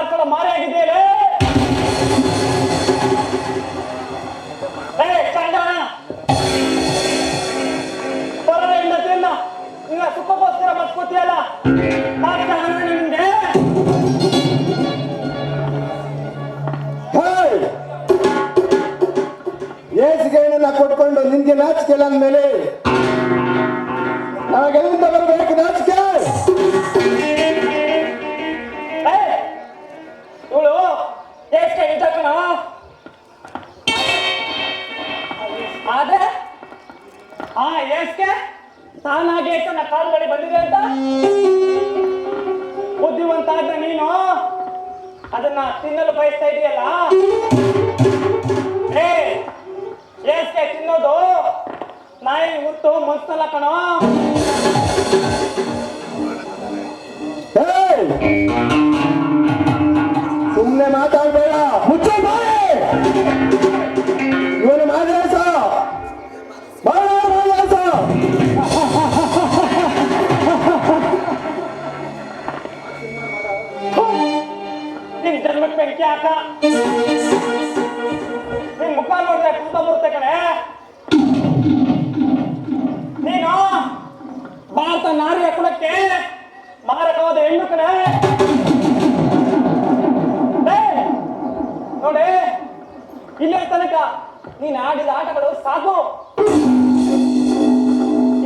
ಮಾರ್ಕೊಳ್ಳೋ ಮಾರಿ ಆಗಿದೆಯಲ್ಲ ತಿನ್ನ ಈಗ ಸುಖಕ್ಕೋಸ್ಕರ ಮತ್ಕೋತಿಯಲ್ಲ ನಿಮ್ಗೆ ಏಸಿಗೆಣ್ಣನ್ನ ಕೊಟ್ಕೊಂಡು ನಿನ್ಗೆ ನಾಚಿಕೆಲ್ಲ ಅಂದ್ಮೇಲೆ ನಾವೆಲ್ಲಿಂದ ಬರಬೇಕು ನಾಚಿಕೆ? ಇವಳು ಏಸ್ಗೆ ಇದ್ದಕಣ ಆದ್ರೆ ಆ ಏಸ್ಗೆ ತಾನಾಗೆ ನನ್ನ ಕಾಲು ಬಳಿ ಬಂದಿದೆ ಅಂತ ಬುದ್ಧಿವಂತ ಆದ್ರೆ ನೀನು ಅದನ್ನ ತಿನ್ನಲು ಬಯಸ್ತಾ ಇದೆಯಲ್ಲ. ಏಸ್ಗೆ ತಿನ್ನೋದು ನಾಯಿ ಮುತ್ತು ಮನ್ಸಲ್ಲ ಕಣೋ. ಸುಮ್ಮನೆ ಮಾತಾಡ್ಬೇಡ, ಮುಚ್ಚು ಬಾಯಿ. ಇವನು ಮಾದೇಶ ನಿನ್ ಜನ್ಮಕ್ಕೆ ಬೆಂಕಿ ಹಾಕ. ನಿನ್ ಮುಖ ನೋಡಿದ್ರೆ ಕೂತ ಬರುತ್ತೆ ಕಣೆ. ನೀನು ಭಾರತ ನಾರಿಯ ಕುಲಕ್ಕೆ ಮಾರಕವಾದ ಹೆಣ್ಣು ಕಣೆ. ನೋಡಿ ಇಲ್ಲೇ ತನಕ ನೀನ್ ಆಡಿದ ಆಟಗಳು ಸಾಕು.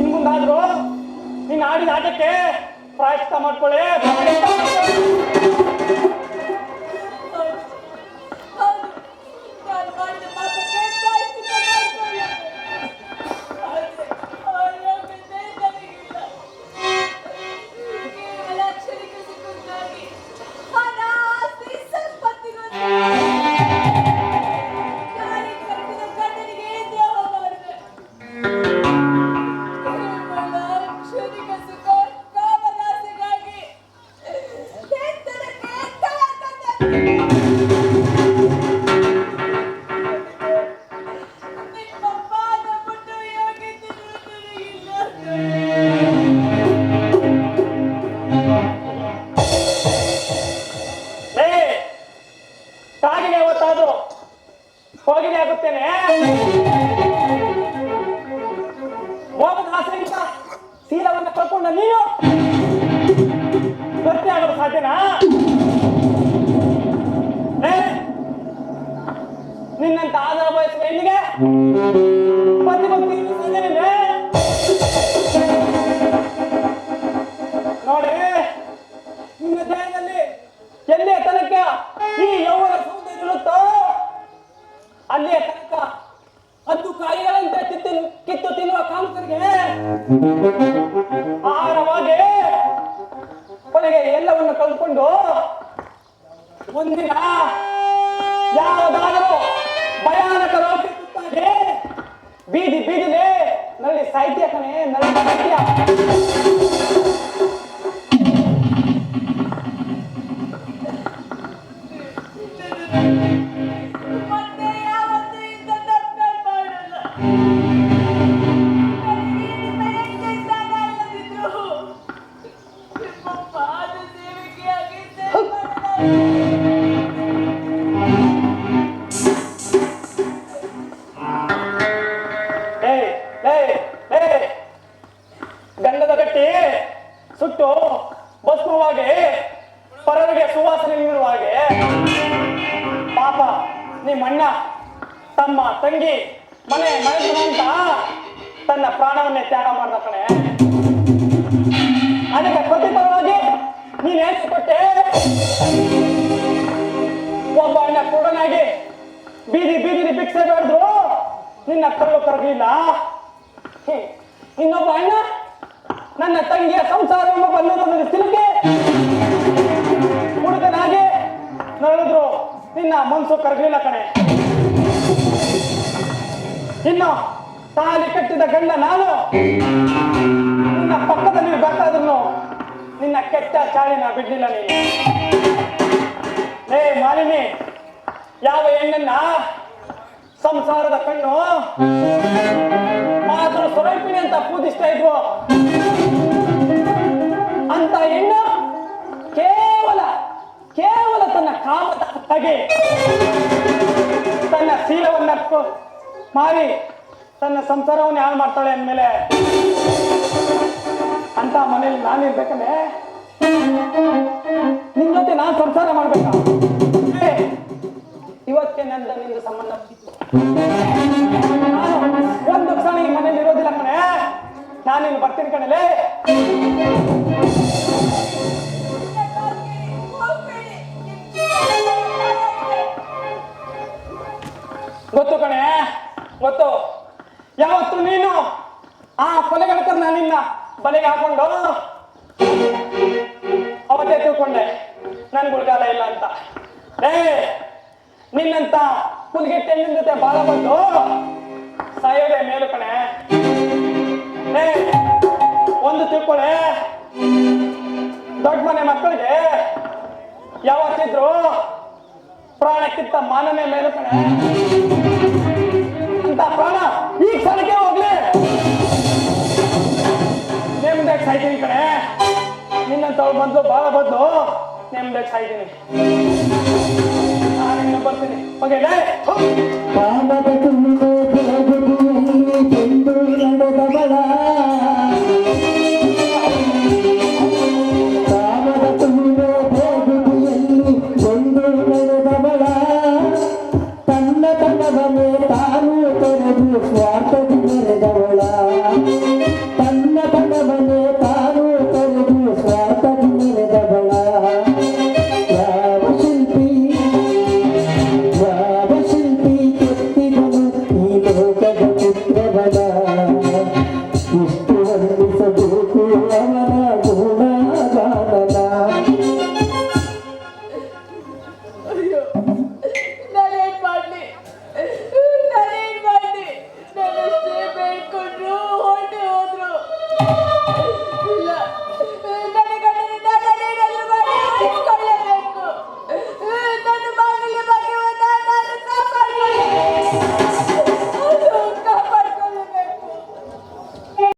ಇನ್ ಮುಂದಾದ್ರು ನೀನ್ ಆಡಿದ ಆಟಕ್ಕೆ ಪ್ರಾಯಶ್ಚಿತ್ತ ಮಾಡ್ಕೊಳ್ಳಿ. ಹೋಗಿನೇ ಆಗುತ್ತೇನೆ. ಹೋಗದ ಆಸೆಯಿಂದ ಶೀಲವನ್ನು ಕಳ್ಕೊಂಡ ನೀನು ಗಟ್ಟಿ ಆಗೋದು ಸಾಧ್ಯನಾ? ನಿನ್ನಂತ ಆಧಾರ ಬಯಸುವ ಹೆಣ್ಣಿಗೆ ಪತಿ ಭಕ್ತಿ ಸಾಧ್ಯನೇ? ನೋಡಿ ನಿನ್ನ ದೇಹದಲ್ಲಿ ಎಲ್ಲಿಯ ತನಕ ಈ ಯೌವನ ಸೌಂದರ್ಯ ಇರುತ್ತೋ ಅಲ್ಲಿಯ ತನಕ ಹದ್ದು ಕಾಯಿಗಳಂತೆ ಕಿತ್ತು ತಿನ್ನುವ ಕಾಮಕರಿಗೆ ಆಹಾರವಾಗಿ ಕೊನೆಗೆ ಎಲ್ಲವನ್ನು ಕಳೆದುಕೊಂಡು ಒಂದಿನ ಯಾವುದಾದರೂ ಭಯಾನಕ ರೋಗಕ್ಕೆ ಬೀದಿ ಬೀದಿಲೆ ನಲ್ಲಿ ಸಾಹಿತ್ಯ ಕಣೆ, ನಲ್ಲಿ ಸಾಹಿತ್ಯ. ಗಂಧದ ಗಟ್ಟಿ ಸುಟ್ಟು ಭಸ್ಮವಾಗಿ ಪರರಿಗೆ ಸುವಾಸನೆ ನೀಡುವ ಹಾಗೆ ಪಾಪ ನಿಮ್ಮಣ್ಣ ತಮ್ಮ ತಂಗಿ ಮನೆ ಅಂತ ತನ್ನ ಪ್ರಾಣವನ್ನೇ ತ್ಯಾಗ ಮಾಡ್ದ ಕಣೆ. ಅದಕ್ಕೆ ಪ್ರತಿಫಲವಾಗಿ ನೀನ್ ಹೇಳಿಕೊಟ್ಟೆ. ಒಬ್ಬ ಅಣ್ಣ ಕುರುಡನಾಗಿ ಬೀದಿ ಬೀದಿಲಿ ಭಿಕ್ಷೆ ಬೇಡಿದ್ರು ನಿನ್ನ ಕಲ್ಲು ಕರಗಲಿಲ್ಲ. ಇನ್ನೊಬ್ಬ ಅಣ್ಣ ನನ್ನ ತಂಗಿಯ ಸಂಸಾರ ಎಂಬ ಬಲ್ಲೂರನ್ನು ಸಿಲುಕಿ ಹುಡುಗನಾಗಿ ನಡೆದ್ರು ನಿನ್ನ ಮನಸ್ಸು ಕರಗಲಿಲ್ಲ ಕಣೆ. ಇನ್ನು ತಾಲಿ ಕಟ್ಟಿದ ಗಂಡ ನಾನು ನಿನ್ನ ಪಕ್ಕದಲ್ಲಿ ಬೇಕಾದ್ರೂ ನಿನ್ನ ಕೆಟ್ಟ ಚಾಳಿನ ಬಿಡ್ಲಿಲ್ಲ ನೀನು. ಮಾಲಿನಿ, ಯಾವ ಹೆಣ್ಣನ್ನ ಸಂಸಾರದ ಕಣ್ಣು ಮಾತ್ರ ಸ್ವರೂಪಿಣಿ ಅಂತ ಪೂಜಿಸ್ತಾ ಇದ್ವು ಅಂತ ಹೆಣ್ಣು ಕೇವಲ ತನ್ನ ಕಾಮದ ಹಾಗೆ ತನ್ನ ಶೀಲವನ್ನ ಮಾರಿ ತನ್ನ ಸಂಸಾರವನ್ನು ಹಾಳು ಮಾಡ್ತಾಳೆ ಅಂದಮೇಲೆ ಅಂತ ಮನೇಲಿ ನಾನಿರ್ಬೇಕಂದ್ರೆ ನಿನ್ ಜೊತೆ ನಾನು ಸಂಸಾರ ಮಾಡ್ಬೇಕಾ? ಇವತ್ತೇ ನಂದ ನಿಂದು ಸಂಬಂಧ ನಾನು ಒಂದು ಕ್ಷಣ ಈ ಮನೇಲಿ ಇರೋದಿಲ್ಲ ಕಣೆ. ನಾನಿನ್ನು ಬರ್ತೀನಿ ಕಣಲೆ. ಗೊತ್ತು ಕಣೆ, ಗೊತ್ತು. ಯಾವತ್ತು ನೀನು ಆ ಕೊಲೆಗಡಕರ್ ನಿನ್ನ ಬಲೆಗೆ ಹಾಕೊಂಡು ಅವತ್ತೇ ತಿಳ್ಕೊಂಡೆ ನನ್ ಗುಳ್ಗಾಲ ಇಲ್ಲ ಅಂತ. ನಿನ್ನಂತ ಹುಲ್ಗೆಟ್ಟೆ ನಿನ್ ಜೊತೆ ಬಾಳ ಬಂದು ಸಾಯೋದೇ ಮೇಲು ಕಣೆ. ಒಂದು ತಿಳ್ಕೊಳೆ, ದೊಡ್ಡ ಮನೆ ಮಕ್ಕಳಿಗೆ ಯಾವತ್ತಿದ್ರು ಪ್ರಾಣಕ್ಕಿಂತ ಮಾನನೇ ಮೇಲು ಕಣೆ. ಅಂತ ಪ್ರಾಣ ಈ ಕ್ಷಣಕ್ಕೆ ಹೋಗ್ಲಿ ನೆಮ್ಮದಿಯಾಗಿ ಸಾಯ್ತೀನಿ ಕಣೆ. ನಿನ್ನಂತವ್ರು ಬಂದು ಬಾಳ ಬಂದು ನೆಮ್ಮದಿಯಾಗಿ ಸಾಯ್ತೀನಿ. ನಾನು ಬರ್ತೀನಿ. ಓಕೆ